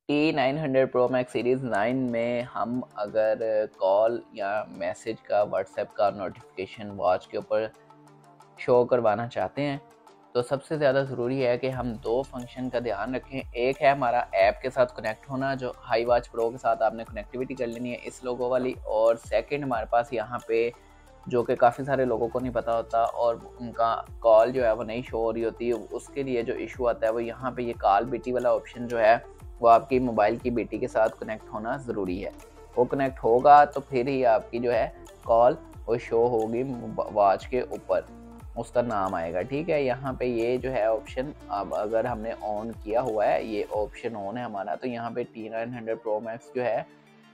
T900 Pro Max series 9 में हम अगर कॉल या मैसेज का व्हाट्सएप का नोटिफिकेशन वॉच के ऊपर शो करवाना चाहते हैं तो सबसे ज़्यादा ज़रूरी है कि हम दो फंक्शन का ध्यान रखें। एक है हमारा ऐप के साथ कनेक्ट होना, जो हाई वॉच प्रो के साथ आपने कनेक्टिविटी कर लेनी है इस लोगो वाली, और सेकंड हमारे पास यहाँ पे जो कि काफ़ी सारे लोगों को नहीं पता होता और उनका कॉल जो है वो नहीं शो हो रही होती, उसके लिए जो इशू आता है वो यहाँ पे ये कॉल बीटी वाला ऑप्शन जो है वो आपकी मोबाइल की बीटी के साथ कनेक्ट होना ज़रूरी है। वो कनेक्ट होगा तो फिर ही आपकी जो है कॉल वो शो होगी वॉच के ऊपर, उसका नाम आएगा। ठीक है, यहाँ पे ये जो है ऑप्शन अब अगर हमने ऑन किया हुआ है, ये ऑप्शन ऑन है हमारा, तो यहाँ पे T900 Pro Max जो है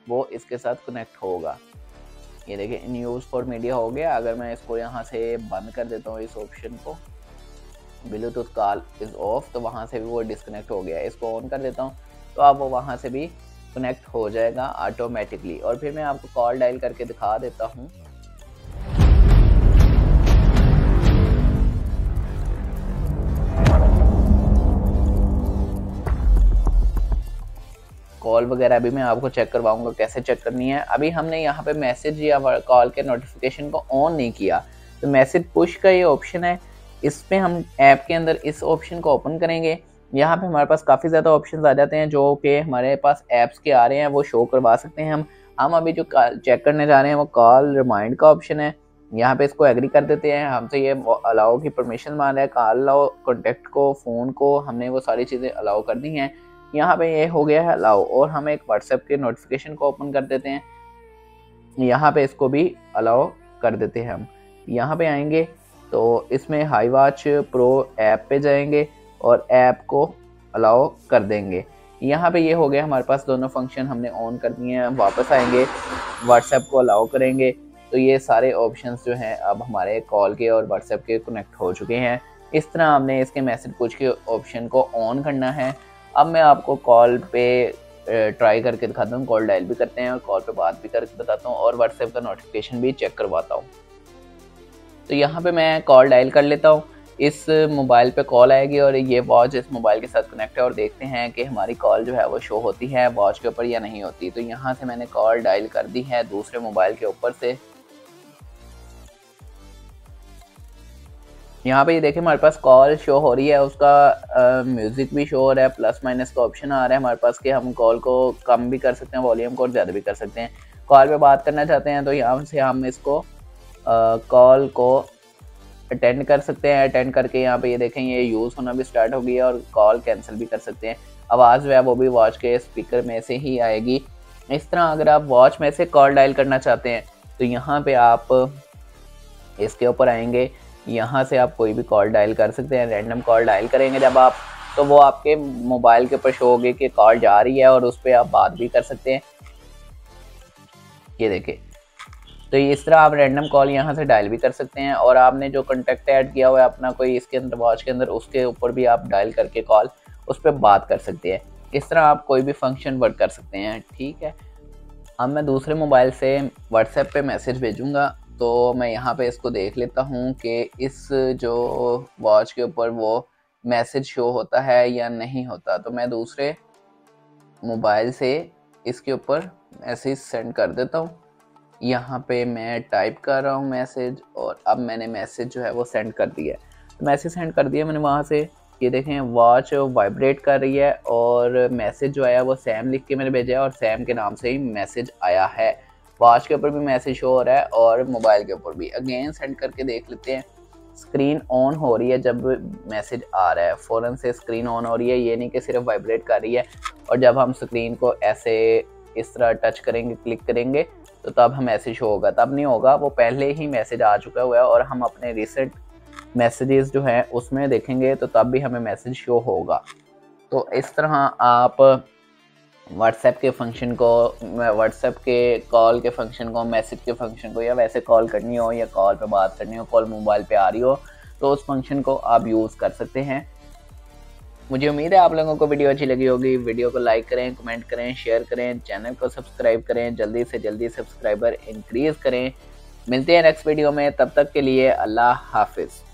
वो इसके साथ कनेक्ट होगा। ये देखिए न्यूज़ फॉर मीडिया हो गया। अगर मैं इसको यहाँ से बंद कर देता हूँ इस ऑप्शन को, ब्लूटूथ कॉल इज़ ऑफ, तो वहाँ से भी वो डिस्कनेक्ट हो गया है। इसको ऑन कर देता हूँ तो अब वो वहाँ से भी कनेक्ट हो जाएगा ऑटोमेटिकली। और फिर मैं आपको कॉल डायल करके दिखा देता हूँ। कॉल वगैरह भी मैं आपको चेक करवाऊंगा कैसे चेक करनी है। अभी हमने यहाँ पे मैसेज या कॉल के नोटिफिकेशन को ऑन नहीं किया, तो मैसेज पुश का ये ऑप्शन है, इस पे हम ऐप के अंदर इस ऑप्शन को ओपन करेंगे। यहाँ पे हमारे पास काफ़ी ज़्यादा ऑप्शंस आ जाते हैं जो कि हमारे पास ऐप्स के आ रहे हैं, वो शो करवा सकते हैं हम अभी जो चेक करने जा रहे हैं वो कॉल रिमाइंड का ऑप्शन है। यहाँ पे इसको एग्री कर देते हैं। हमसे ये अलाउ की परमिशन मांग रहा है, कॉल अलाउ, कॉन्टेक्ट को, फ़ोन को, हमने वो सारी चीज़ें अलाउ कर दी हैं। यहाँ पे ये हो गया है अलाउ, और हम एक व्हाट्सएप के नोटिफिकेशन को ओपन कर देते हैं। यहाँ पे इसको भी अलाउ कर देते हैं। हम यहाँ पे आएंगे तो इसमें हाई वॉच प्रो ऐप पे जाएंगे और ऐप को अलाउ कर देंगे। यहाँ पे ये हो गया हमारे पास दोनों फंक्शन हमने ऑन कर दिए हैं। वापस आएंगे, व्हाट्सएप को अलाउ करेंगे तो ये सारे ऑप्शंस जो हैं अब हमारे कॉल के और व्हाट्सएप के कनेक्ट हो चुके हैं। इस तरह हमने इसके मैसेज पूछ के ऑप्शन को ऑन करना है। अब मैं आपको कॉल पे ट्राई करके दिखाता हूँ, कॉल डायल भी करते हैं और कॉल पे बात भी करके बताता हूँ और व्हाट्सएप का नोटिफिकेशन भी चेक करवाता हूँ। तो यहाँ पे मैं कॉल डायल कर लेता हूँ, इस मोबाइल पे कॉल आएगी और ये वॉच इस मोबाइल के साथ कनेक्ट है, और देखते हैं कि हमारी कॉल जो है वो शो होती है वॉच के ऊपर या नहीं होती। तो यहाँ से मैंने कॉल डायल कर दी है दूसरे मोबाइल के ऊपर से। यहाँ पे ये देखिए हमारे पास कॉल शो हो रही है, उसका म्यूज़िक भी शो हो रहा है, प्लस माइनस का ऑप्शन आ रहा है हमारे पास कि हम कॉल को कम भी कर सकते हैं वॉल्यूम को और ज़्यादा भी कर सकते हैं। कॉल पे बात करना चाहते हैं तो यहाँ से हम इसको कॉल को अटेंड कर सकते हैं। अटेंड करके यहाँ पे ये देखें ये यूज़ होना भी स्टार्ट हो गई है, और कॉल कैंसिल भी कर सकते हैं। आवाज़ जो है वो भी वॉच के स्पीकर में से ही आएगी। इस तरह अगर आप वॉच में से कॉल डायल करना चाहते हैं तो यहाँ पे आप इसके ऊपर आएंगे, यहाँ से आप कोई भी कॉल डायल कर सकते हैं। रैंडम कॉल डायल करेंगे जब आप, तो वो आपके मोबाइल के ऊपर शो होगी कि कॉल जा रही है और उस पर आप बात भी कर सकते हैं। ये देखिए, तो इस तरह आप रैंडम कॉल यहाँ से डायल भी कर सकते हैं, और आपने जो कॉन्टैक्ट ऐड किया हुआ है अपना कोई इसके अंदर वॉच के अंदर, उसके ऊपर भी आप डायल करके कॉल उस पर बात कर सकते हैं। इस तरह आप कोई भी फंक्शन वर्क कर सकते हैं। ठीक है, अब मैं दूसरे मोबाइल से व्हाट्सएप पे मैसेज भेजूँगा, तो मैं यहाँ पे इसको देख लेता हूँ कि इस जो वॉच के ऊपर वो मैसेज शो होता है या नहीं होता। तो मैं दूसरे मोबाइल से इसके ऊपर मैसेज सेंड कर देता हूँ। यहाँ पे मैं टाइप कर रहा हूँ मैसेज, और अब मैंने मैसेज जो है वो सेंड कर दिया है। तो मैसेज सेंड कर दिया मैंने वहाँ से, ये देखें वॉच वाइब्रेट कर रही है और मैसेज जो आया वो सैम लिख के मैंने भेजा है और सैम के नाम से ही मैसेज आया है। वॉच के ऊपर भी मैसेज शो हो रहा है और मोबाइल के ऊपर भी। अगेन सेंड करके देख लेते हैं। स्क्रीन ऑन हो रही है जब मैसेज आ रहा है, फ़ौरन से स्क्रीन ऑन हो रही है, ये नहीं कि सिर्फ वाइब्रेट कर रही है। और जब हम स्क्रीन को ऐसे इस तरह टच करेंगे, क्लिक करेंगे, तो तब हम मैसेज शो होगा, तब नहीं होगा, वो पहले ही मैसेज आ चुका हुआ है और हम अपने रिसेंट मैसेजेस जो हैं उसमें देखेंगे तो तब भी हमें मैसेज शो होगा। तो इस तरह आप व्हाट्सएप के फंक्शन को, व्हाट्सएप के कॉल के फंक्शन को, मैसेज के फंक्शन को, या वैसे कॉल करनी हो या कॉल पे बात करनी हो, कॉल मोबाइल पे आ रही हो, तो उस फंक्शन को आप यूज़ कर सकते हैं। मुझे उम्मीद है आप लोगों को वीडियो अच्छी लगी होगी। वीडियो को लाइक करें, कमेंट करें, शेयर करें, चैनल को सब्सक्राइब करें, जल्दी से जल्दी सब्सक्राइबर इंक्रीज़ करें। मिलते हैं नेक्स्ट वीडियो में, तब तक के लिए अल्लाह हाफिज़।